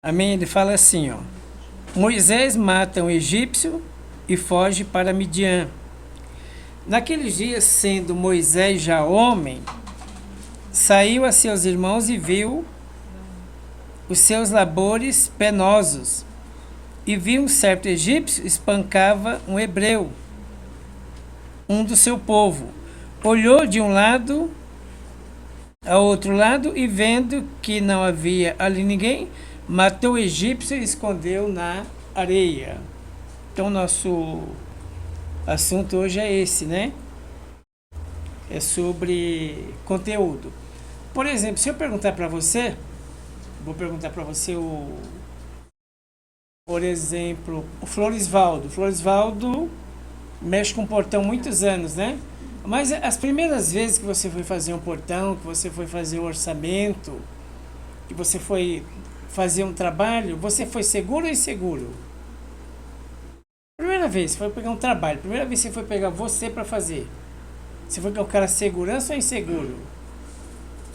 Amém? Ele fala assim, ó. Moisés mata um egípcio e foge para Midian. Naqueles dias, sendo Moisés já homem, saiu a seus irmãos e viu os seus labores penosos. E viu um certo egípcio espancava um hebreu, um do seu povo. Olhou de um lado ao outro lado e vendo que não havia ali ninguém, matou o egípcio e escondeu na areia. Então, nosso assunto hoje é esse, né? É sobre conteúdo. Por exemplo, se eu perguntar para você, vou perguntar para você por exemplo, o Floresvaldo. Floresvaldo mexe com portão há muitos anos, né? Mas as primeiras vezes que você foi fazer um portão, que você foi fazer um orçamento, que você foi fazer um trabalho, você foi seguro ou inseguro? Primeira vez, você foi pegar um trabalho. Primeira vez você foi pegar você para fazer. Você foi colocar segurança ou inseguro?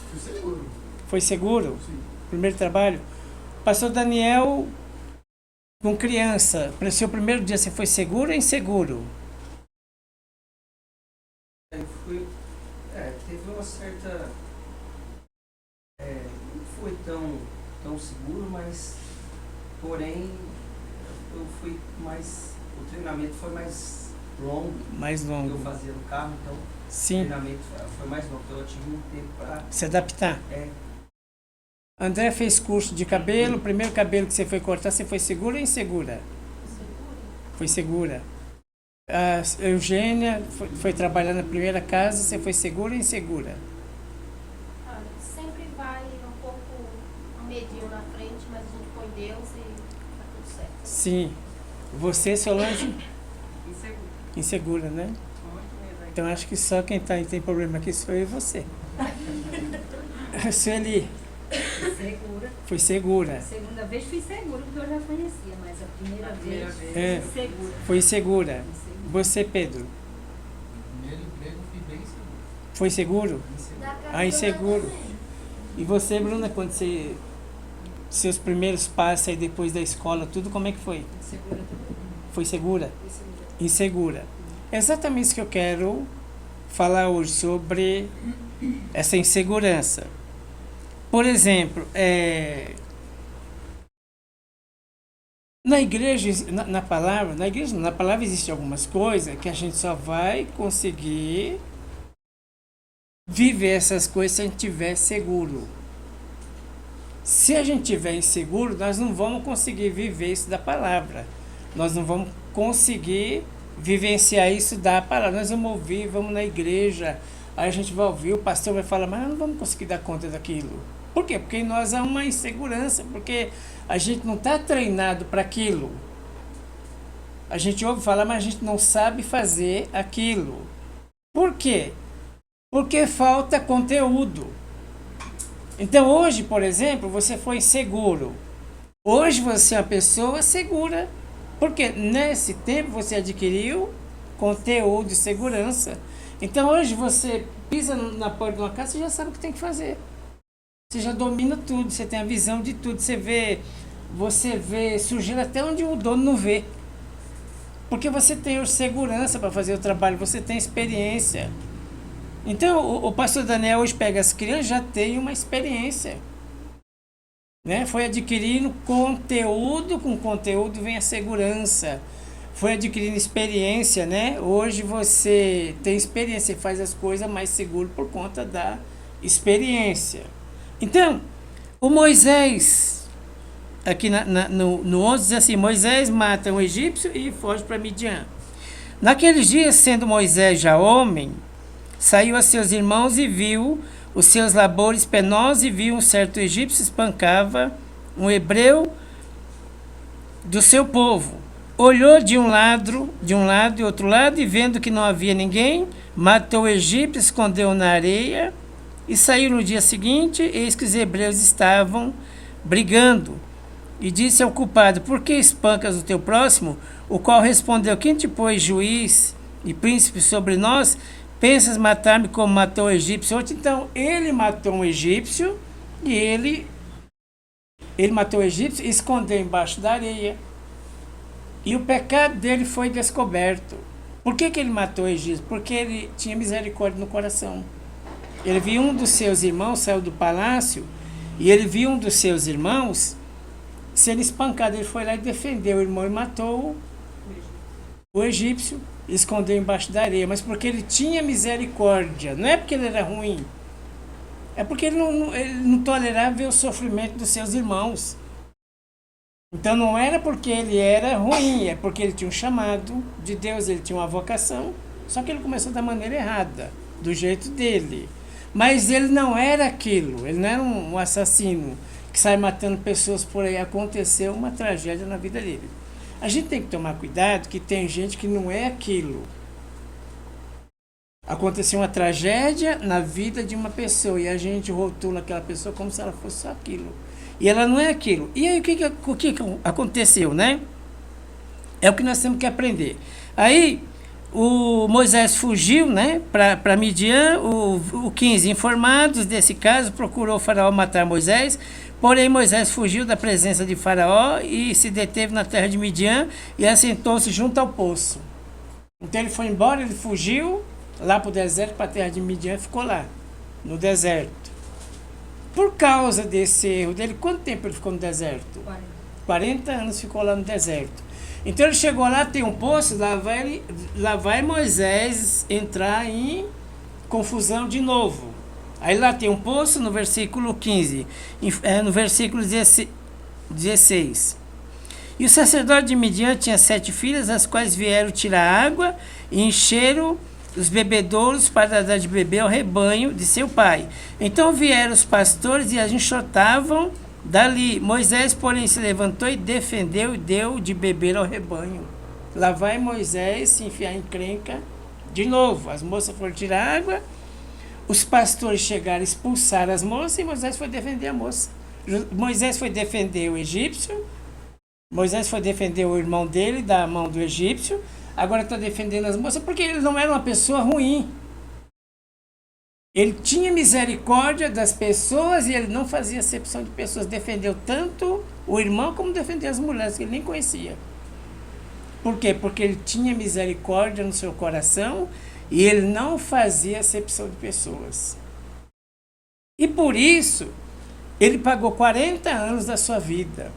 Fui seguro. Foi seguro? Sim. Primeiro trabalho? Pastor Daniel, com criança, para o seu primeiro dia, você foi seguro ou inseguro? Eu fui, teve uma certa, não foi tão seguro, mas porém eu fui mais, o treinamento foi mais longo. Mais Que longo. eu fazia no carro, então o Sim. treinamento foi mais longo, então eu tive um tempo para Se adaptar. André fez curso de cabelo. O primeiro cabelo que você foi cortar, você foi segura ou insegura? Foi segura. A Eugênia foi trabalhar na primeira casa, você foi segura ou insegura? Olha, sempre vai um pouco um medinho na frente, mas a gente põe Deus e tá tudo certo. Sim. Você, Solange? Inseguro. Insegura, né? Muito medo aí. Então acho que só quem tem problema aqui sou eu e você. Sueli, Segura. foi segura. A segunda vez fui segura, porque eu já conhecia, mas a primeira vez É. fui segura. Foi segura. Fui segura. Você, Pedro, No primeiro emprego eu fui bem seguro. foi seguro? Inseguro. Ah, inseguro. E você, Bruna, quando você... Seus primeiros passos aí depois da escola, tudo, como é que foi? Segura também. Foi segura? Fui segura. Insegura. É exatamente isso que eu quero falar hoje, sobre essa insegurança. Por exemplo, na igreja, na palavra, na palavra existem algumas coisas que a gente só vai conseguir viver essas coisas se a gente estiver seguro. Se a gente estiver inseguro, nós não vamos conseguir viver isso da palavra. Nós não vamos conseguir vivenciar isso da palavra. Nós vamos ouvir, vamos na igreja, aí a gente vai ouvir, o pastor vai falar, mas nós não vamos conseguir dar conta daquilo. Por quê? Porque em nós há uma insegurança, porque a gente não está treinado para aquilo. A gente ouve falar, mas a gente não sabe fazer aquilo. Por quê? Porque falta conteúdo. Então hoje, por exemplo, você foi inseguro. Hoje você é uma pessoa segura. Porque nesse tempo você adquiriu conteúdo de segurança. Então hoje você pisa na porta de uma casa, você já sabe o que tem que fazer. Você já domina tudo, você tem a visão de tudo. Você vê sujeira até onde o dono não vê. Porque você tem segurança para fazer o trabalho, você tem experiência. Então o pastor Daniel hoje pega as crianças, já tem uma experiência. Né? Foi adquirindo conteúdo, com conteúdo vem a segurança. Foi adquirindo experiência, né? Hoje você tem experiência, você faz as coisas mais seguro por conta da experiência. Então, o Moisés, aqui no 11 diz assim, Moisés mata um egípcio e foge para Midian. Naqueles dias, sendo Moisés já homem, saiu a seus irmãos e viu os seus labores penosos, e viu um certo egípcio espancava um hebreu do seu povo. Olhou de um lado e outro lado, e vendo que não havia ninguém, matou o egípcio, escondeu na areia, e saiu no dia seguinte, eis que os hebreus estavam brigando. E disse ao culpado, por que espancas o teu próximo? O qual respondeu, quem te pôs juiz e príncipe sobre nós? Pensas matar-me como matou o egípcio? Então, ele matou um egípcio e ele Ele matou o egípcio e escondeu embaixo da areia. E o pecado dele foi descoberto. Por que ele matou o egípcio? Porque ele tinha misericórdia no coração. Ele viu um dos seus irmãos, saiu do palácio, e ele viu um dos seus irmãos sendo espancado. Ele foi lá e defendeu o irmão e matou o egípcio, e escondeu embaixo da areia. Mas porque ele tinha misericórdia, não é porque ele era ruim. É porque ele não tolerava ver o sofrimento dos seus irmãos. Então não era porque ele era ruim, é porque ele tinha um chamado de Deus, ele tinha uma vocação, só que ele começou da maneira errada, do jeito dele. Mas ele não era aquilo, ele não era um assassino que sai matando pessoas por aí. Aconteceu uma tragédia na vida dele. A gente tem que tomar cuidado que tem gente que não é aquilo. Aconteceu uma tragédia na vida de uma pessoa e a gente rotula aquela pessoa como se ela fosse só aquilo. E ela não é aquilo. E aí o que aconteceu, né? É o que nós temos que aprender. Aí o Moisés fugiu, né, para Midian. O 15, informados desse caso, procurou o faraó matar Moisés. Porém, Moisés fugiu da presença de Faraó e se deteve na terra de Midian e assentou-se junto ao poço. Então ele foi embora, ele fugiu lá para o deserto, para a terra de Midian, e ficou lá, no deserto. Por causa desse erro dele, quanto tempo ele ficou no deserto? 40 anos ficou lá no deserto. Então ele chegou lá, tem um poço, lá vai Moisés entrar em confusão de novo. Aí lá tem um poço no versículo 15, no versículo 16. E o sacerdote de Midian tinha 7 filhas, as quais vieram tirar água e encheram os bebedouros para dar de beber ao rebanho de seu pai. Então vieram os pastores e as enxotavam dali. Moisés, porém, se levantou e defendeu e deu de beber ao rebanho. Lá vai Moisés se enfiar em encrenca de novo. As moças foram tirar água, os pastores chegaram a expulsar as moças e Moisés foi defender a moça. Moisés foi defender o egípcio, Moisés foi defender o irmão dele da mão do egípcio. Agora está defendendo as moças porque ele não era uma pessoa ruim. Ele tinha misericórdia das pessoas e ele não fazia acepção de pessoas. Defendeu tanto o irmão como defendeu as mulheres que ele nem conhecia. Por quê? Porque ele tinha misericórdia no seu coração e ele não fazia acepção de pessoas. E por isso, ele pagou 40 anos da sua vida.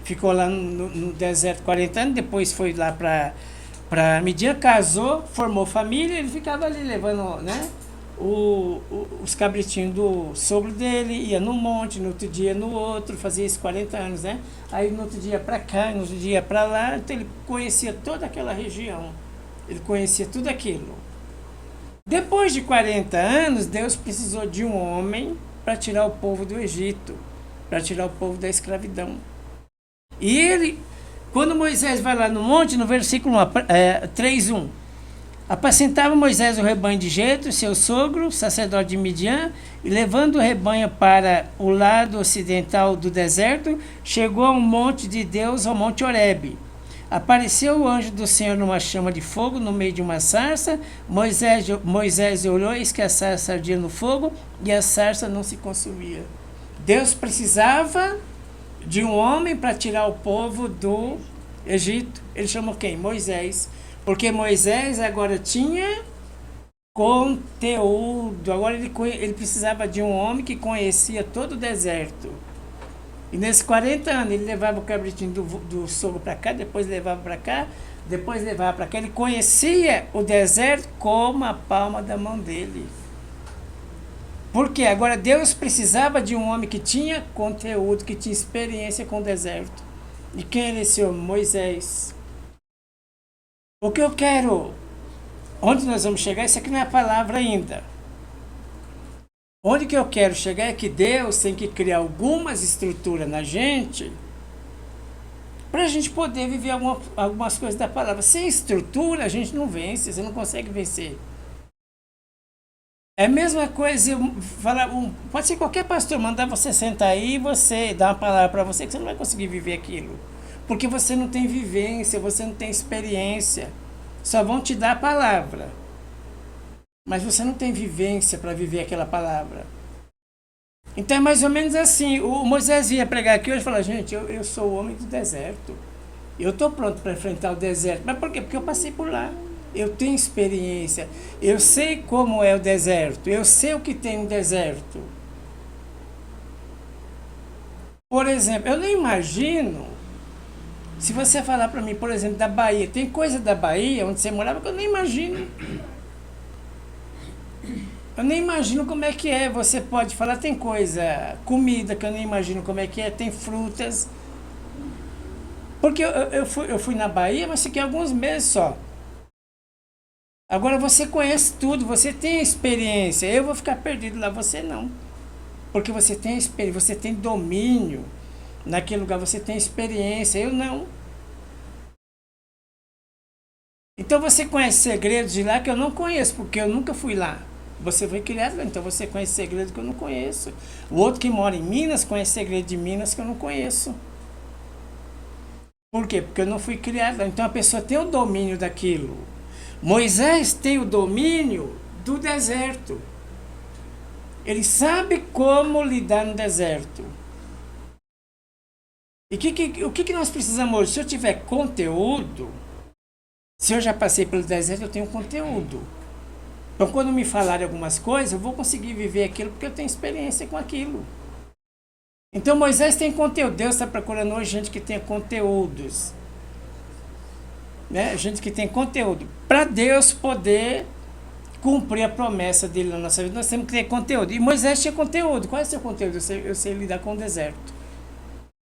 Ficou lá no deserto 40 anos, depois foi lá para Midian, casou, formou família, ele ficava ali levando, né, os cabritinhos do sogro dele, ia no monte, no outro dia no outro, fazia isso 40 anos, né? Aí no outro dia para cá, no outro dia para lá, então ele conhecia toda aquela região, ele conhecia tudo aquilo. Depois de 40 anos, Deus precisou de um homem para tirar o povo do Egito, para tirar o povo da escravidão. E ele, quando Moisés vai lá no monte, no versículo 3:1, apacentava Moisés o rebanho de Jetro, seu sogro, sacerdote de Midian, e levando o rebanho para o lado ocidental do deserto, chegou a um monte de Deus, ao monte Horebe. Apareceu o anjo do Senhor numa chama de fogo no meio de uma sarça. Moisés olhou, eis que a sarça ardia no fogo e a sarça não se consumia. Deus precisava de um homem para tirar o povo do Egito. Ele chamou quem? Moisés. Porque Moisés agora tinha conteúdo. Agora ele precisava de um homem que conhecia todo o deserto. E nesses 40 anos ele levava o cabritinho do sogro para cá, depois levava para cá, depois levava para cá. Ele conhecia o deserto como a palma da mão dele. Porque agora Deus precisava de um homem que tinha conteúdo, que tinha experiência com o deserto. E quem era esse homem? Moisés. O que eu quero, onde nós vamos chegar, isso aqui não é a palavra ainda. Onde que eu quero chegar é que Deus tem que criar algumas estruturas na gente para a gente poder viver algumas coisas da palavra. Sem estrutura a gente não vence, você não consegue vencer. É a mesma coisa, pode ser qualquer pastor mandar você sentar aí e você dar uma palavra para você que você não vai conseguir viver aquilo. Porque você não tem vivência, você não tem experiência. Só vão te dar a palavra. Mas você não tem vivência para viver aquela palavra. Então é mais ou menos assim. O Moisés ia pregar aqui hoje e falar, gente, eu sou o homem do deserto. Eu estou pronto para enfrentar o deserto. Mas por quê? Porque eu passei por lá. Eu tenho experiência. Eu sei como é o deserto. Eu sei o que tem no deserto. Por exemplo, eu nem imagino, se você falar para mim, por exemplo, da Bahia, tem coisa da Bahia, onde você morava, que eu nem imagino. Eu nem imagino como é que é. Você pode falar, tem coisa, comida que eu nem imagino como é que é, tem frutas. Porque eu fui na Bahia, mas fiquei alguns meses só. Agora você conhece tudo, você tem experiência. Eu vou ficar perdido lá, você não. Porque você tem experiência, você tem domínio naquele lugar, você tem experiência, eu não. Então você conhece segredos de lá que eu não conheço, porque eu nunca fui lá. Você foi criado lá, então você conhece segredos que eu não conheço. O outro que mora em Minas conhece segredos de Minas que eu não conheço. Por quê? Porque eu não fui criado lá. Então a pessoa tem o domínio daquilo. Moisés tem o domínio do deserto. Ele sabe como lidar no deserto. E o que nós precisamos hoje? Se eu tiver conteúdo, se eu já passei pelo deserto, eu tenho conteúdo. Então, quando me falarem algumas coisas, eu vou conseguir viver aquilo porque eu tenho experiência com aquilo. Então, Moisés tem conteúdo. Deus está procurando hoje gente que tenha conteúdos. Né? Gente que tem conteúdo. Para Deus poder cumprir a promessa dele na nossa vida, nós temos que ter conteúdo. E Moisés tinha conteúdo. Qual é o seu conteúdo? Eu sei lidar com o deserto.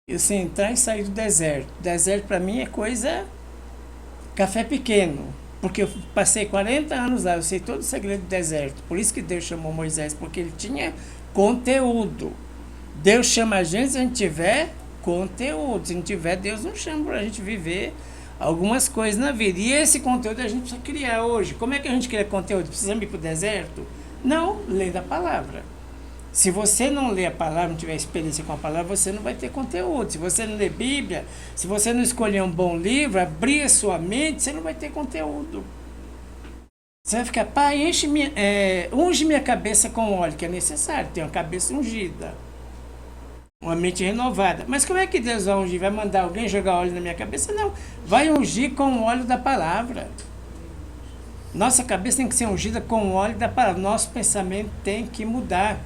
Eu sei entrar e sair do deserto. Deserto para mim é coisa café pequeno. Porque eu passei 40 anos lá, eu sei todo o segredo do deserto. Por isso que Deus chamou Moisés, porque ele tinha conteúdo. Deus chama a gente se a gente tiver conteúdo. Se não tiver, Deus não chama para a gente viver algumas coisas na vida. E esse conteúdo a gente precisa criar hoje. Como é que a gente cria conteúdo? Precisamos ir para o deserto? Não, lê da palavra. Se você não lê a palavra, não tiver experiência com a palavra, você não vai ter conteúdo. Se você não lê Bíblia, se você não escolher um bom livro, abrir a sua mente, você não vai ter conteúdo. Você vai ficar, pai, unge minha cabeça com óleo, que é necessário, ter uma cabeça ungida. Uma mente renovada. Mas como é que Deus vai ungir? Vai mandar alguém jogar óleo na minha cabeça? Não. Vai ungir com o óleo da palavra. Nossa cabeça tem que ser ungida com o óleo da palavra. Nosso pensamento tem que mudar.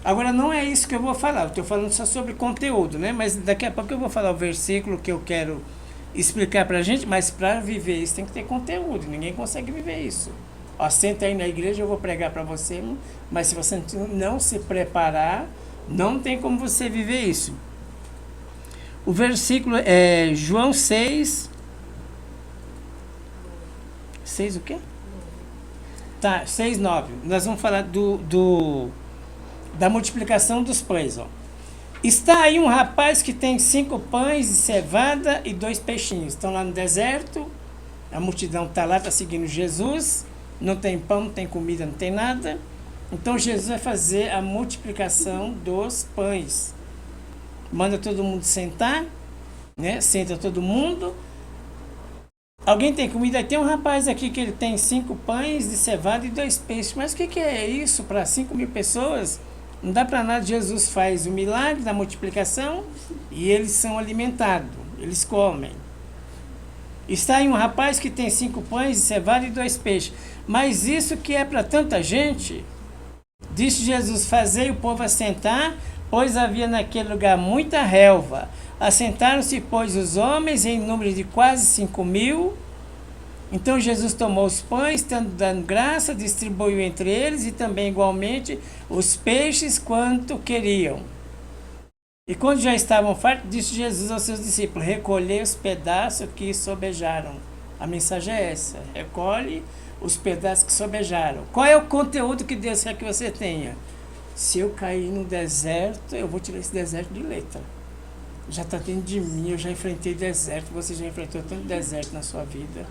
Agora, não é isso que eu vou falar. Eu estou falando só sobre conteúdo, né? Mas daqui a pouco eu vou falar o versículo que eu quero explicar para a gente. Mas para viver isso tem que ter conteúdo. Ninguém consegue viver isso. Ó, senta aí na igreja, eu vou pregar para você. Mas se você não se preparar, não tem como você viver isso. O versículo é João 6. 6 o quê? Tá, 6:9. Nós vamos falar da multiplicação dos pães. Ó. Está aí um rapaz que tem 5 pães de cevada e 2 peixinhos. Estão lá no deserto. A multidão está lá, está seguindo Jesus. Não tem pão, não tem comida, não tem nada. Então Jesus vai fazer a multiplicação dos pães. Manda todo mundo sentar, né? Senta todo mundo. Alguém tem comida? Tem um rapaz aqui que ele tem 5 pães de cevada e 2 peixes. Mas o que é isso para 5.000 pessoas? Não dá para nada. Jesus faz o milagre da multiplicação e eles são alimentados. Eles comem. Está aí um rapaz que tem 5 pães de cevada e 2 peixes. Mas isso que é para tanta gente... Disse Jesus, fazei o povo assentar, pois havia naquele lugar muita relva. Assentaram-se, pois, os homens em número de quase 5.000. Então Jesus tomou os pães, dando graça, distribuiu entre eles e também igualmente os peixes quanto queriam. E quando já estavam fartos, disse Jesus aos seus discípulos, recolhei os pedaços que sobejaram. A mensagem é essa, recolhe os pedaços que sobejaram. Qual é o conteúdo que Deus quer que você tenha? Se eu cair no deserto, eu vou tirar esse deserto de letra. Já está dentro de mim, eu já enfrentei deserto, você já enfrentou tanto deserto na sua vida.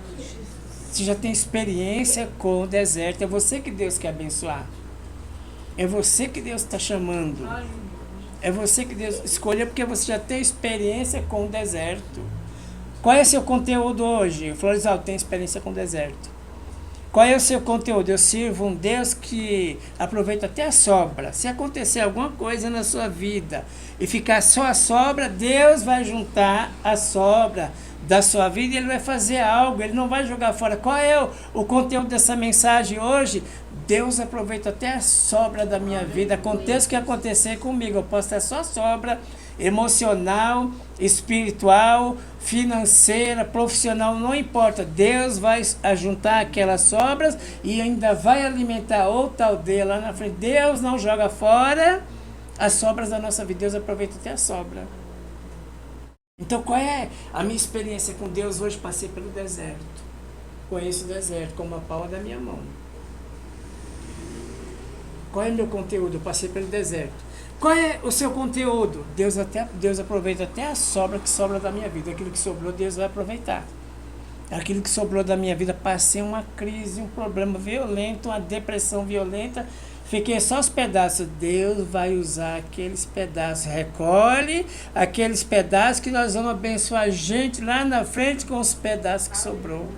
Você já tem experiência com o deserto, é você que Deus quer abençoar. É você que Deus está chamando. É você que Deus escolheu, porque você já tem experiência com o deserto. Qual é seu conteúdo hoje? Florisaldo tem experiência com o deserto. Qual é o seu conteúdo? Eu sirvo um Deus que aproveita até a sobra. Se acontecer alguma coisa na sua vida e ficar só a sobra, Deus vai juntar a sobra da sua vida e Ele vai fazer algo, Ele não vai jogar fora. Qual é o conteúdo dessa mensagem hoje? Deus aproveita até a sobra da minha vida. Aconteça o que acontecer comigo, eu posso ter só sobra emocional, espiritual, financeira, profissional, não importa. Deus vai juntar aquelas sobras e ainda vai alimentar outra aldeia lá na frente. Deus não joga fora as sobras da nossa vida, Deus aproveita até a sobra. Então, qual é a minha experiência com Deus hoje? Passei pelo deserto. Conheço o deserto como a palma da minha mão. Qual é o meu conteúdo? Eu passei pelo deserto. Qual é o seu conteúdo? Deus aproveita até a sobra que sobra da minha vida. Aquilo que sobrou, Deus vai aproveitar. Aquilo que sobrou da minha vida, passei uma crise, um problema violento, uma depressão violenta. Fiquei só os pedaços. Deus vai usar aqueles pedaços. Recolhe aqueles pedaços que nós vamos abençoar a gente lá na frente com os pedaços que sobrou.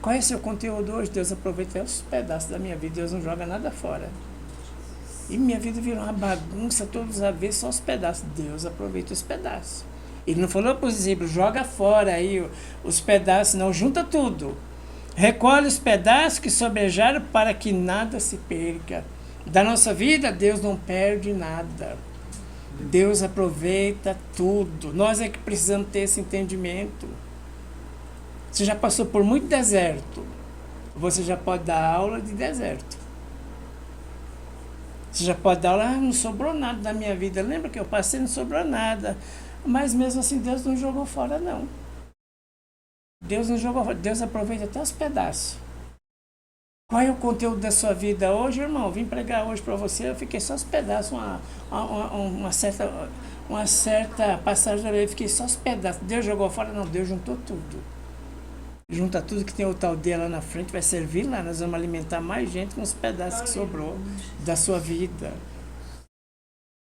Qual é o seu conteúdo hoje? Deus aproveita os pedaços da minha vida. Deus não joga nada fora. E minha vida virou uma bagunça, todos a vez, só os pedaços. Deus aproveita os pedaços. Ele não falou para os discípulos, joga fora aí os pedaços, não, junta tudo. Recolhe os pedaços que sobrejaram para que nada se perca. Da nossa vida, Deus não perde nada. Deus aproveita tudo. Nós é que precisamos ter esse entendimento. Você já passou por muito deserto. Você já pode dar aula de deserto. Você já pode dar aula, não sobrou nada da minha vida. Lembra que eu passei, não sobrou nada. Mas mesmo assim, Deus não jogou fora, não. Deus não jogou fora. Deus aproveita até os pedaços. Qual é o conteúdo da sua vida hoje, irmão? Eu vim pregar hoje para você, eu fiquei só os pedaços, uma certa passagem da lei, fiquei só os pedaços. Deus jogou fora? Não, Deus juntou tudo. Junta tudo que tem o tal dele lá na frente, vai servir lá, nós vamos alimentar mais gente com os pedaços que sobrou da sua vida.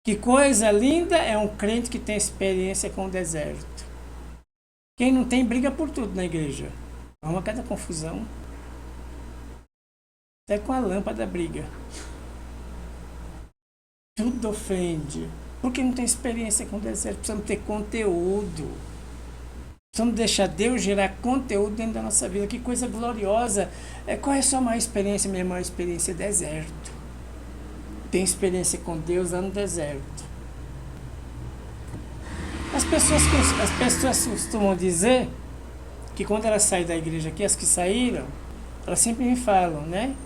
Que coisa linda é um crente que tem experiência com o deserto. Quem não tem, briga por tudo na igreja. Arruma cada confusão. Até com a lâmpada briga. Tudo ofende. Porque não tem experiência com o deserto. Precisamos ter conteúdo. Precisamos deixar Deus gerar conteúdo dentro da nossa vida. Que coisa gloriosa. Qual é a sua maior experiência? Minha maior experiência é deserto. Tem experiência com Deus lá no deserto. As pessoas costumam dizer que quando elas saem da igreja aqui, as que saíram, elas sempre me falam, né?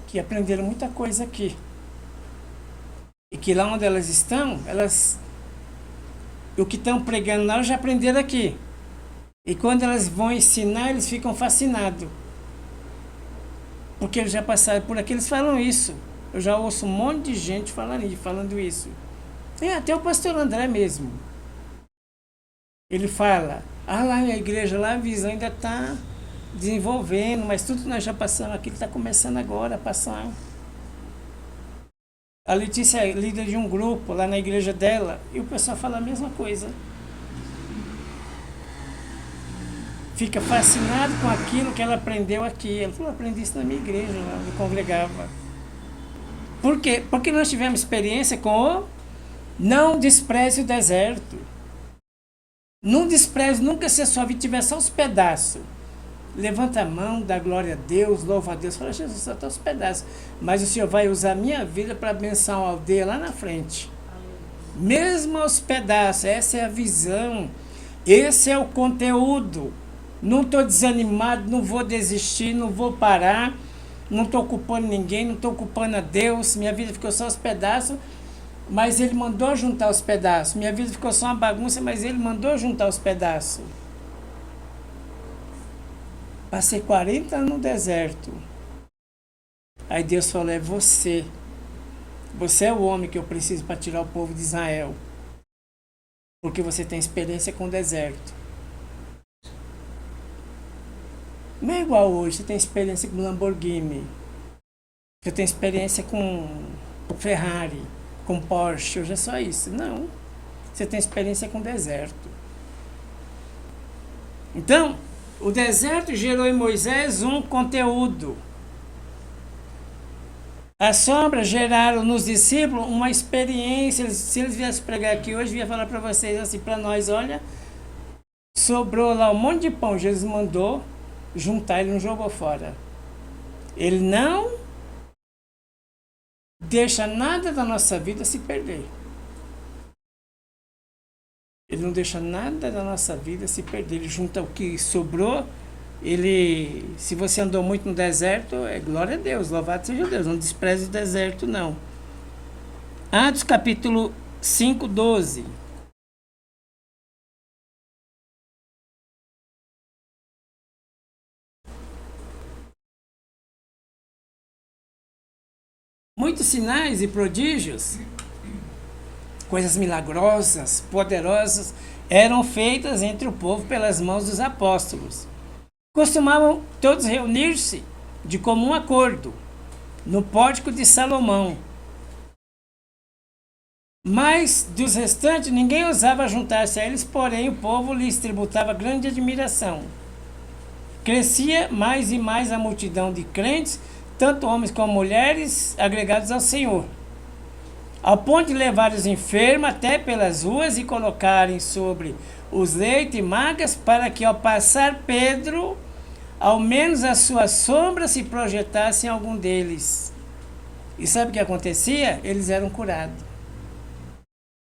Que aprenderam muita coisa aqui. E que lá onde elas estão, o que estão pregando lá, elas já aprenderam aqui. E quando elas vão ensinar, eles ficam fascinados. Porque eles já passaram por aqui, eles falam isso. Eu já ouço um monte de gente falando isso. E até o pastor André mesmo. Ele fala, lá na igreja, lá a visão ainda está desenvolvendo, mas tudo que nós já passamos aqui está começando agora a passar. A Letícia é líder de um grupo lá na igreja dela, e o pessoal fala a mesma coisa. Fica fascinado com aquilo que ela aprendeu aqui. Ela falou, aprendi isso na minha igreja, lá onde eu congregava. Por quê? Porque nós tivemos experiência com o não despreze o deserto. Não despreze nunca se a sua vida tiver só os pedaços. Levanta a mão, dá glória a Deus, louva a Deus. Fala, Jesus, só está os pedaços. Mas o Senhor vai usar a minha vida para abençoar uma aldeia lá na frente. Mesmo aos pedaços, essa é a visão. Esse é o conteúdo. Não estou desanimado, não vou desistir, não vou parar. Não estou culpando ninguém, não estou culpando a Deus. Minha vida ficou só os pedaços, mas Ele mandou juntar os pedaços. Minha vida ficou só uma bagunça, mas Ele mandou juntar os pedaços. Passei 40 anos no deserto. Aí Deus falou, é você. Você é o homem que eu preciso para tirar o povo de Israel. Porque você tem experiência com o deserto. Não é igual hoje, você tem experiência com Lamborghini. Você tem experiência com Ferrari, com Porsche, hoje é só isso. Não. Você tem experiência com deserto. Então, O deserto gerou em Moisés um conteúdo. As sombras geraram nos discípulos uma experiência. Se eles viessem pregar aqui hoje, eu ia falar para vocês assim, para nós, olha, sobrou lá um monte de pão, Jesus mandou juntar, ele não jogou fora. Ele não deixa nada da nossa vida se perder. Ele não deixa nada da nossa vida se perder. Ele junta o que sobrou. Ele, se você andou muito no deserto, é glória a Deus, louvado seja Deus. Não despreze o deserto, não. Atos capítulo 5, 12. Muitos sinais e prodígios, coisas milagrosas, poderosas, eram feitas entre o povo pelas mãos dos apóstolos. Costumavam todos reunir-se de comum acordo no pórtico de Salomão. Mas dos restantes ninguém ousava juntar-se a eles, porém o povo lhes tributava grande admiração. Crescia mais e mais a multidão de crentes, tanto homens como mulheres, agregados ao Senhor, ao ponto de levar os enfermos até pelas ruas e colocarem sobre os leitos e macas, para que ao passar Pedro, ao menos a sua sombra se projetasse em algum deles. E sabe o que acontecia? Eles eram curados.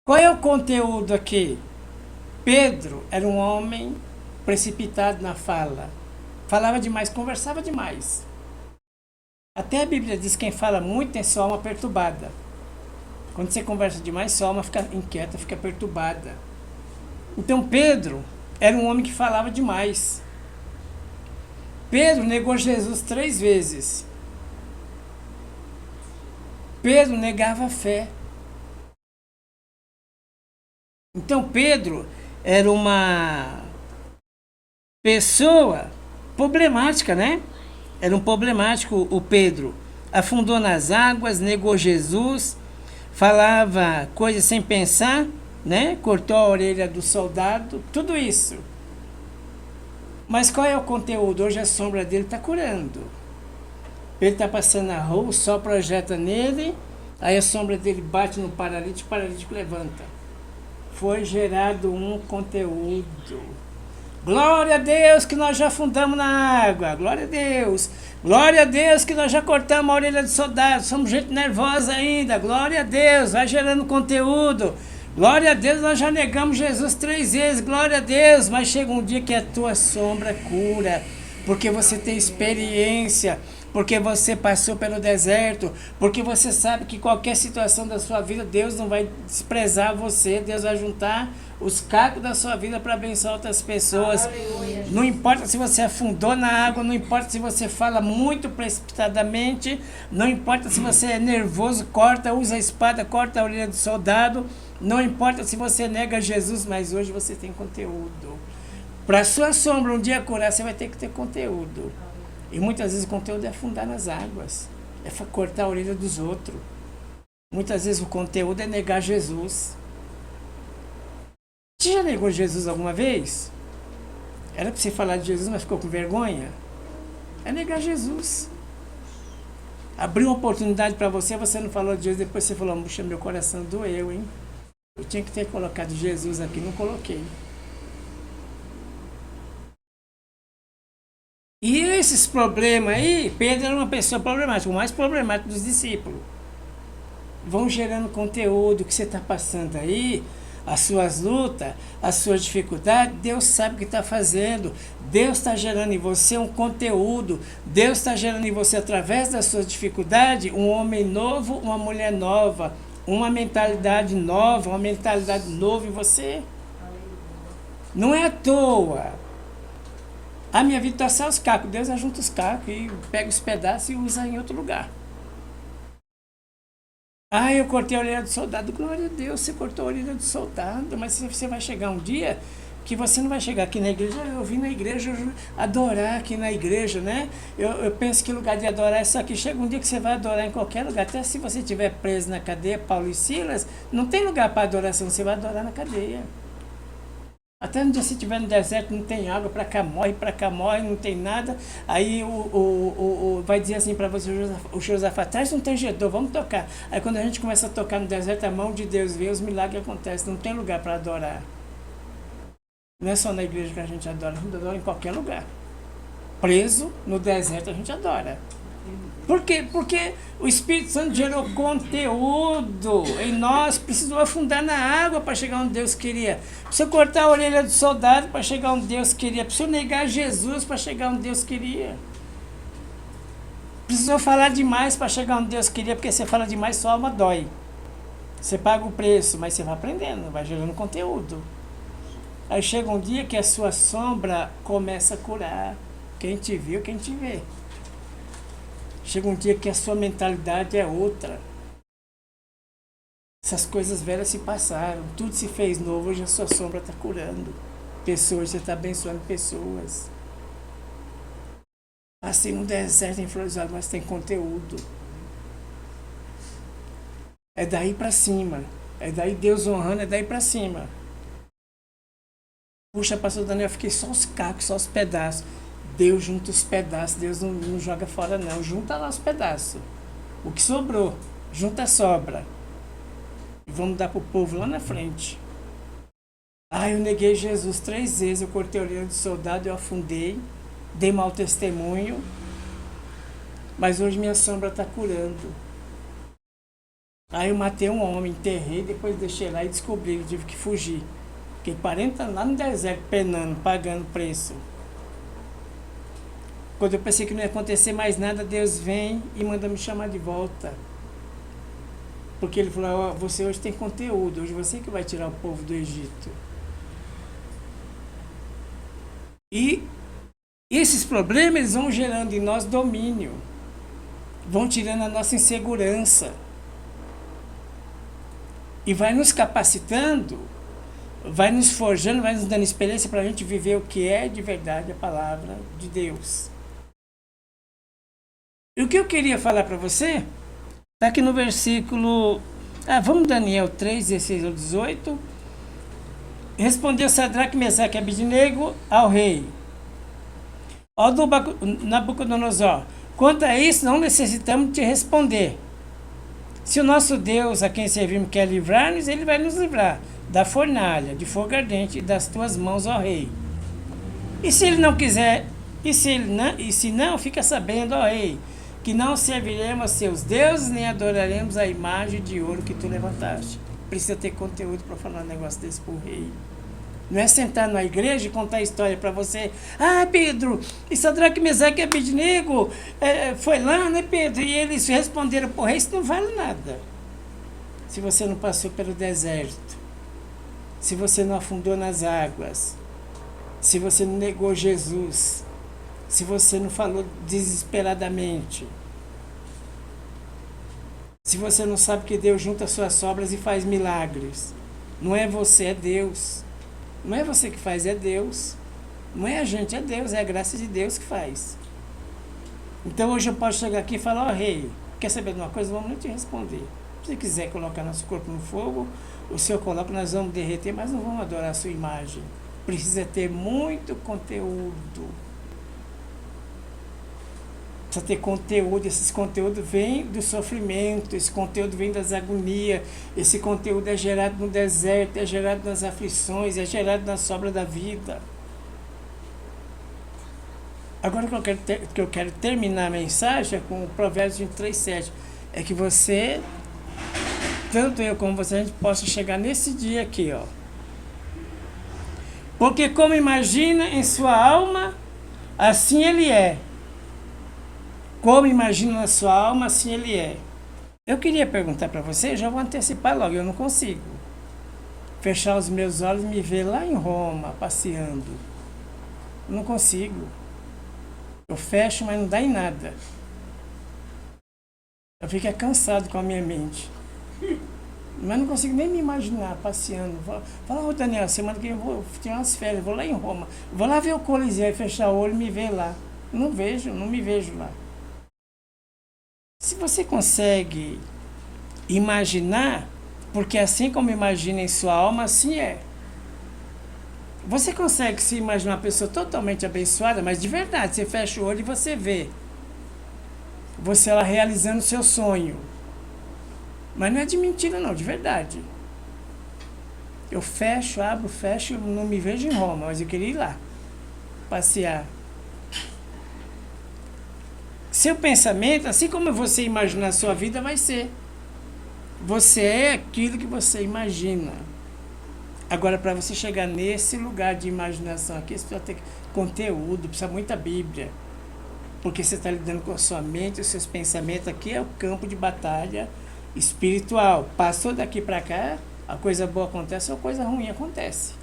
Qual é o conteúdo aqui? Pedro era um homem precipitado na fala. Falava demais, conversava demais. Até a Bíblia diz que quem fala muito tem sua alma perturbada. Quando você conversa demais, sua alma fica inquieta, fica perturbada. Então Pedro era um homem que falava demais. Pedro negou Jesus 3 vezes. Pedro negava a fé. Então Pedro era uma pessoa problemática, né? Era um problemático o Pedro. Afundou nas águas, negou Jesus, falava coisas sem pensar, né? Cortou a orelha do soldado, tudo isso. Mas qual é o conteúdo? Hoje a sombra dele está curando. Ele está passando na rua, o sol projeta nele, aí a sombra dele bate no paralítico, o paralítico levanta. Foi gerado um conteúdo. Glória a Deus que nós já afundamos na água. Glória a Deus. Glória a Deus que nós já cortamos a orelha do soldado. Somos gente nervosa ainda. Glória a Deus. Vai gerando conteúdo. Glória a Deus, nós já negamos Jesus 3 vezes. Glória a Deus. Mas chega um dia que a tua sombra cura. Porque você tem experiência. Porque você passou pelo deserto. Porque você sabe que qualquer situação da sua vida, Deus não vai desprezar você. Deus vai juntar os cacos da sua vida para abençoar outras pessoas. Aleluia. Não importa se você afundou na água, não importa se você fala muito precipitadamente, não importa se você é nervoso, usa a espada, corta a orelha do soldado, não importa se você nega Jesus, mas hoje você tem conteúdo. Para a sua sombra um dia curar, você vai ter que ter conteúdo. E muitas vezes o conteúdo é afundar nas águas, é cortar a orelha dos outros. Muitas vezes o conteúdo é negar Jesus. Você já negou Jesus alguma vez? Era para você falar de Jesus, mas ficou com vergonha? É negar Jesus. Abriu uma oportunidade para você, você não falou de Jesus, depois você falou, puxa, meu coração doeu, hein? Eu tinha que ter colocado Jesus aqui, não coloquei. E esses problemas aí, Pedro era uma pessoa problemática, o mais problemático dos discípulos. Vão gerando conteúdo que você está passando aí, as suas lutas, as suas dificuldades, Deus sabe o que está fazendo. Deus está gerando em você um conteúdo. Deus está gerando em você, através das suas dificuldades, um homem novo, uma mulher nova, uma mentalidade nova, uma mentalidade nova em você. Não é à toa. A minha vida está só os cacos. Deus ajunta os cacos e pega os pedaços e usa em outro lugar. Ah, eu cortei a orelha do soldado. Glória a Deus, você cortou a orelha do soldado. Mas você vai chegar um dia que você não vai chegar aqui na igreja. Eu vim na igreja adorar aqui na igreja, né? Eu penso que o lugar de adorar é só aqui. Chega um dia que você vai adorar em qualquer lugar. Até se você estiver preso na cadeia, Paulo e Silas, não tem lugar para adoração. Você vai adorar na cadeia. Até no dia se estiver no deserto, não tem água, para cá morre, não tem nada. Aí vai dizer assim para você, o Josafá, traz um tangedor, vamos tocar. Aí quando a gente começa a tocar no deserto, a mão de Deus vem, os milagres acontecem, não tem lugar para adorar. Não é só na igreja que a gente adora em qualquer lugar. Preso no deserto a gente adora. Por quê? Porque o Espírito Santo gerou conteúdo em nós, precisou afundar na água para chegar onde Deus queria. Precisou cortar a orelha do soldado para chegar onde Deus queria. Precisou negar Jesus para chegar onde Deus queria. Precisou falar demais para chegar onde Deus queria, porque você fala demais, sua alma dói. Você paga o preço, mas você vai aprendendo, vai gerando conteúdo. Aí chega um dia que a sua sombra começa a curar. Quem te viu, quem te vê. Chega um dia que a sua mentalidade é outra. Essas coisas velhas se passaram, tudo se fez novo, hoje a sua sombra está curando pessoas, você está abençoando pessoas. Assim no deserto, em Florianópolis, mas tem conteúdo. É daí para cima, é daí Deus honrando, é daí para cima. Puxa, pastor Daniel, eu fiquei só os cacos, só os pedaços. Deus junta os pedaços, Deus não joga fora não, junta lá os pedaços. O que sobrou, junta a sobra. E vamos dar para o povo lá na frente. Eu neguei Jesus 3 vezes, eu cortei a orelha do soldado, eu afundei, dei mau testemunho, mas hoje minha sombra está curando. Aí eu matei um homem, enterrei, depois deixei lá e descobri que tive que fugir. Fiquei 40 anos lá no deserto, penando, pagando preço. Quando eu pensei que não ia acontecer mais nada, Deus vem e manda me chamar de volta. Porque Ele falou, você hoje tem conteúdo, hoje você que vai tirar o povo do Egito. E esses problemas eles vão gerando em nós domínio, vão tirando a nossa insegurança. E vai nos capacitando, vai nos forjando, vai nos dando experiência para a gente viver o que é de verdade a palavra de Deus. E o que eu queria falar para você, está aqui no versículo, vamos Daniel 3, 16 ao 18. Respondeu Sadraque, Mesaque e Abednego ao rei. Ó Nabucodonosor, quanto a isso não necessitamos te responder. Se o nosso Deus, a quem servimos, quer livrar-nos, Ele vai nos livrar da fornalha, de fogo ardente e das tuas mãos, ó rei. E se Ele não quiser, e se não, fica sabendo, ó rei, que não serviremos a seus deuses, nem adoraremos a imagem de ouro que tu levantaste. Precisa ter conteúdo para falar um negócio desse para o rei. Não é sentar na igreja e contar a história para você. Pedro, e Sadraque, Mesaque e Abednego foi lá, né, Pedro? E eles responderam para o rei, isso não vale nada. Se você não passou pelo deserto, se você não afundou nas águas, se você não negou Jesus, se você não falou desesperadamente, se você não sabe que Deus junta suas sobras e faz milagres, não é você, é Deus. Não é você que faz, é Deus. Não é a gente, é Deus, é a graça de Deus que faz. Então hoje eu posso chegar aqui e falar, rei, quer saber de uma coisa? Vamos nem te responder. Se você quiser colocar nosso corpo no fogo, o Senhor coloca, nós vamos derreter, mas não vamos adorar a sua imagem. Precisa ter muito conteúdo. Precisa ter conteúdo, esses conteúdos vêm do sofrimento, esse conteúdo vem das agonias, esse conteúdo é gerado no deserto, é gerado nas aflições, é gerado na sobra da vida. Agora que eu quero terminar a mensagem é com o Provérbios 23, 7. É que você, tanto eu como você, a gente possa chegar nesse dia aqui, ó. Porque como imagina em sua alma, assim ele é. Como imagina na sua alma, assim ele é. Eu queria perguntar para você, já vou antecipar logo, eu não consigo fechar os meus olhos e me ver lá em Roma, passeando. Eu não consigo. Eu fecho, mas não dá em nada. Eu fico cansado com a minha mente. Mas não consigo nem me imaginar passeando. Fala, Daniel, semana que vem eu vou tirar umas férias, vou lá em Roma. Vou lá ver o Coliseu, fechar o olho e me ver lá. Não me vejo lá. Se você consegue imaginar, porque assim como imagina em sua alma, assim é. Você consegue se imaginar uma pessoa totalmente abençoada, mas de verdade, você fecha o olho e você vê. Você lá realizando o seu sonho. Mas não é de mentira não, de verdade. Eu fecho, abro, fecho, eu não me vejo em Roma, mas eu queria ir lá, passear. Seu pensamento, assim como você imaginar a sua vida, vai ser. Você é aquilo que você imagina. Agora, para você chegar nesse lugar de imaginação aqui, você precisa ter conteúdo, precisa muita Bíblia. Porque você está lidando com a sua mente, os seus pensamentos. Aqui é o campo de batalha espiritual. Passou daqui para cá, a coisa boa acontece ou a coisa ruim acontece.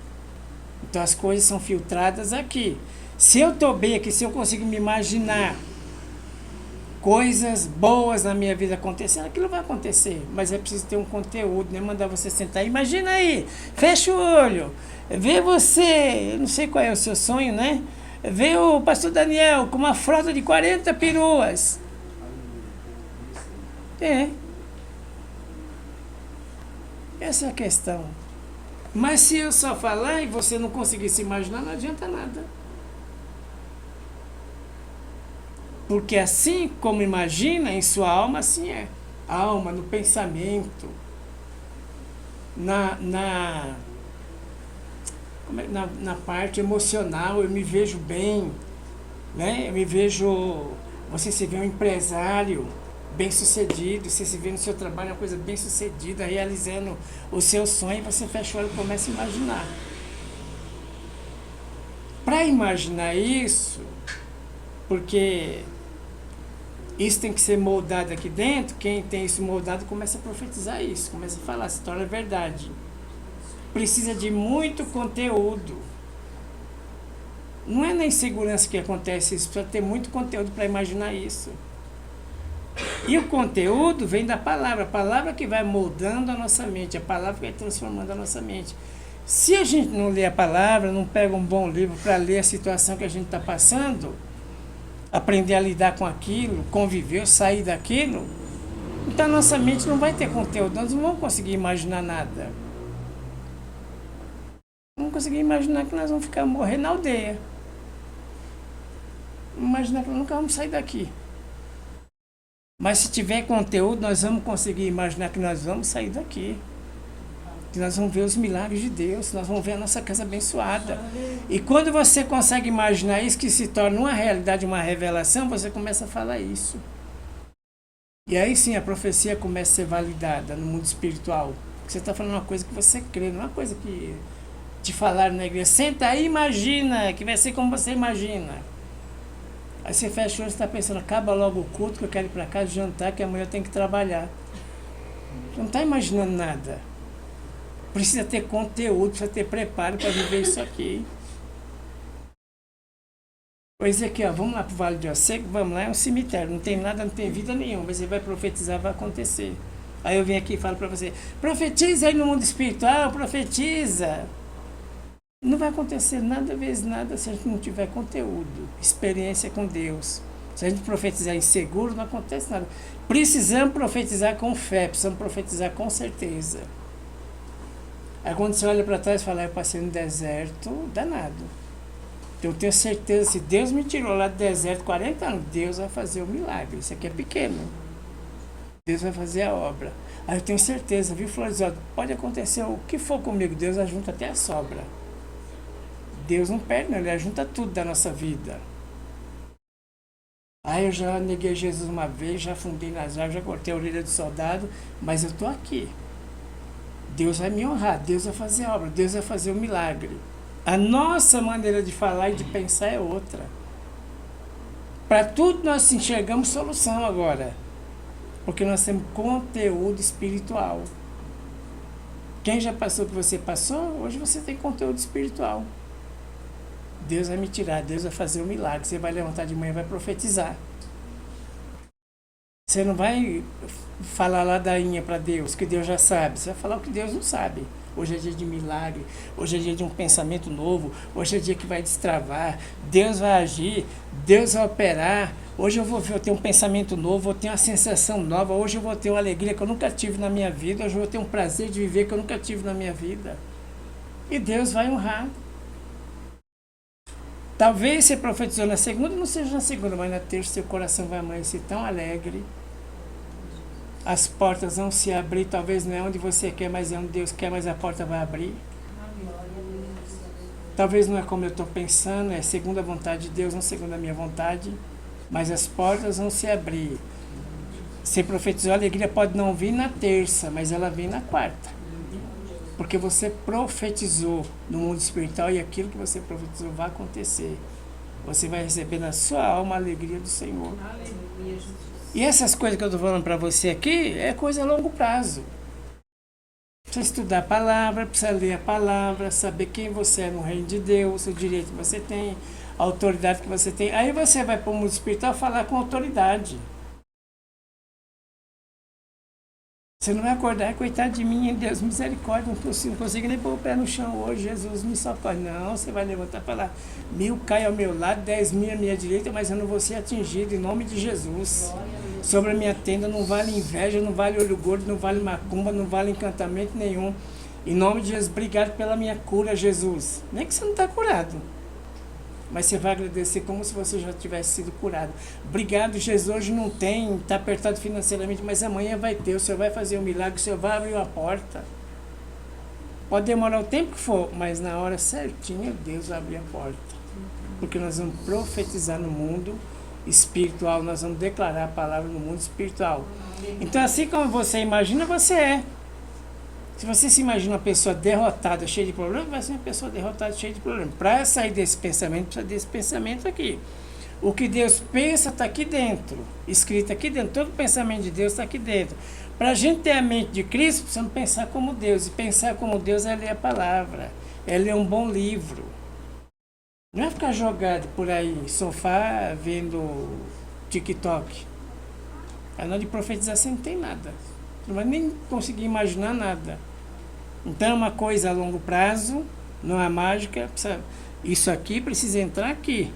Então as coisas são filtradas aqui. Se eu estou bem aqui, se eu consigo me imaginar coisas boas na minha vida acontecendo, aquilo vai acontecer. Mas é preciso ter um conteúdo, né? Mandar você sentar. Imagina aí, fecha o olho, vê você, eu não sei qual é o seu sonho, né? Vê o pastor Daniel com uma frota de 40 peruas. É. Essa é a questão. Mas se eu só falar e você não conseguir se imaginar, não adianta nada. Porque assim como imagina em sua alma, assim é. A alma, no pensamento, na parte emocional, eu me vejo bem, né? Eu me vejo, você se vê um empresário bem sucedido, você se vê no seu trabalho uma coisa bem sucedida, realizando o seu sonho, você fecha o olho e começa a imaginar. Para imaginar isso, porque isso tem que ser moldado aqui dentro, quem tem isso moldado começa a profetizar isso, começa a falar, se torna verdade. Precisa de muito conteúdo. Não é na insegurança que acontece isso, precisa ter muito conteúdo para imaginar isso. E o conteúdo vem da palavra, a palavra que vai moldando a nossa mente, a palavra que vai transformando a nossa mente. Se a gente não lê a palavra, não pega um bom livro para ler a situação que a gente está passando, aprender a lidar com aquilo, conviver, sair daquilo, então a nossa mente não vai ter conteúdo, nós não vamos conseguir imaginar nada. Não vamos conseguir imaginar que nós vamos ficar morrer na aldeia. Imaginar que nós nunca vamos sair daqui. Mas se tiver conteúdo, nós vamos conseguir imaginar que nós vamos sair daqui. Que nós vamos ver os milagres de Deus, nós vamos ver a nossa casa abençoada. E quando você consegue imaginar isso, que se torna uma realidade, uma revelação, você começa a falar isso. E aí sim a profecia começa a ser validada no mundo espiritual. Porque você está falando uma coisa que você crê, não é uma coisa que te falaram na igreja. Senta aí e imagina, que vai ser como você imagina. Aí você fecha o olho e está pensando, acaba logo o culto que eu quero ir para casa jantar, que amanhã eu tenho que trabalhar. Você não está imaginando nada. Precisa ter conteúdo, precisa ter preparo para viver isso aqui. Pois aqui, ó, vamos lá para o Vale de Osseco, vamos lá, é um cemitério, não tem nada, não tem vida nenhuma, mas ele vai profetizar, vai acontecer. Aí eu venho aqui e falo para você, profetiza aí no mundo espiritual, profetiza. Não vai acontecer nada vezes nada se a gente não tiver conteúdo, experiência com Deus. Se a gente profetizar inseguro, não acontece nada. Precisamos profetizar com fé, precisamos profetizar com certeza. Aí quando você olha para trás e fala, eu passei no deserto, danado. Então eu tenho certeza, se Deus me tirou lá do deserto 40 anos, Deus vai fazer o milagre. Isso aqui é pequeno. Deus vai fazer a obra. Aí eu tenho certeza, viu, Florizado? Pode acontecer o que for comigo, Deus ajunta até a sobra. Deus não perde, não, Ele ajunta tudo da nossa vida. Aí eu já neguei Jesus uma vez, já fundei nas árvores, já cortei a orelha do soldado, mas eu estou aqui. Deus vai me honrar, Deus vai fazer a obra, Deus vai fazer o milagre. A nossa maneira de falar e de pensar é outra. Para tudo nós enxergamos solução agora. Porque nós temos conteúdo espiritual. Quem já passou o que você passou, hoje você tem conteúdo espiritual. Deus vai me tirar, Deus vai fazer o milagre. Você vai levantar de manhã e vai profetizar. Você não vai falar ladainha para Deus, que Deus já sabe. Você vai falar o que Deus não sabe. Hoje é dia de milagre, hoje é dia de um pensamento novo, hoje é dia que vai destravar, Deus vai agir, Deus vai operar. Hoje eu tenho um pensamento novo, vou ter uma sensação nova, hoje eu vou ter uma alegria que eu nunca tive na minha vida, hoje eu vou ter um prazer de viver que eu nunca tive na minha vida. E Deus vai honrar. Talvez você profetizou na segunda, não seja na segunda, mas na terça seu coração vai amanhecer tão alegre. As portas vão se abrir, talvez não é onde você quer, mas é onde Deus quer, mas a porta vai abrir. Talvez não é como eu estou pensando, é segundo a vontade de Deus, não segundo a minha vontade, mas as portas vão se abrir. Você profetizou, a alegria pode não vir na terça, mas ela vem na quarta. Porque você profetizou no mundo espiritual e aquilo que você profetizou vai acontecer. Você vai receber na sua alma a alegria do Senhor. E essas coisas que eu estou falando para você aqui é coisa a longo prazo. Precisa estudar a palavra, precisa ler a palavra, saber quem você é no reino de Deus, o direito que você tem, a autoridade que você tem. Aí você vai para o mundo espiritual falar com autoridade. Você não vai acordar, coitado de mim, Deus, misericórdia, não consigo nem pôr o pé no chão hoje, Jesus me socorre. Não, você vai levantar e falar, 1000 cai ao meu lado, 10.000 à minha direita, mas eu não vou ser atingido, em nome de Jesus. Sobre a minha tenda não vale inveja, não vale olho gordo, não vale macumba, não vale encantamento nenhum. Em nome de Jesus, obrigado pela minha cura, Jesus. Nem que você não está curado, mas você vai agradecer como se você já tivesse sido curado. Obrigado, Jesus, hoje não tem, está apertado financeiramente, mas amanhã vai ter, o Senhor vai fazer um milagre, o Senhor vai abrir uma porta. Pode demorar o tempo que for, mas na hora certinha, Deus vai abrir a porta. Porque nós vamos profetizar no mundo espiritual, nós vamos declarar a palavra no mundo espiritual. Então, assim como você imagina, você é. Se você se imagina uma pessoa derrotada, cheia de problemas, vai ser uma pessoa derrotada, cheia de problemas. Para sair desse pensamento, precisa desse pensamento aqui. O que Deus pensa está aqui dentro, escrito aqui dentro. Todo pensamento de Deus está aqui dentro. Para a gente ter a mente de Cristo, precisamos pensar como Deus. E pensar como Deus é ler a palavra, é ler um bom livro. Não é ficar jogado por aí, no sofá, vendo TikTok. A hora de profetizar você não tem nada. Não vai nem conseguir imaginar nada. Então é uma coisa a longo prazo, não é mágica. Isso aqui precisa entrar aqui.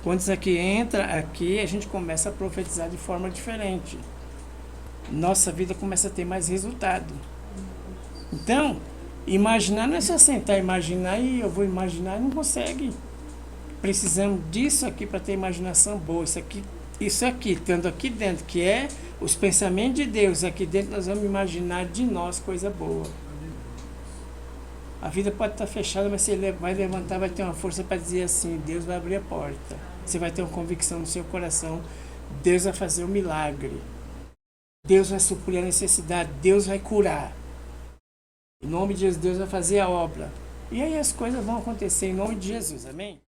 Quando isso aqui entra aqui, a gente começa a profetizar de forma diferente. Nossa vida começa a ter mais resultado. Então, imaginar não é só sentar e imaginar e eu vou imaginar e não consegue. Precisamos disso aqui para ter imaginação boa. Isso aqui, estando aqui dentro, que é os pensamentos de Deus, aqui dentro nós vamos imaginar de nós coisa boa. A vida pode estar fechada, mas você vai levantar, vai ter uma força para dizer assim, Deus vai abrir a porta. Você vai ter uma convicção no seu coração, Deus vai fazer um milagre. Deus vai suprir a necessidade, Deus vai curar. Em nome de Jesus, Deus vai fazer a obra. E aí as coisas vão acontecer em nome de Jesus, amém?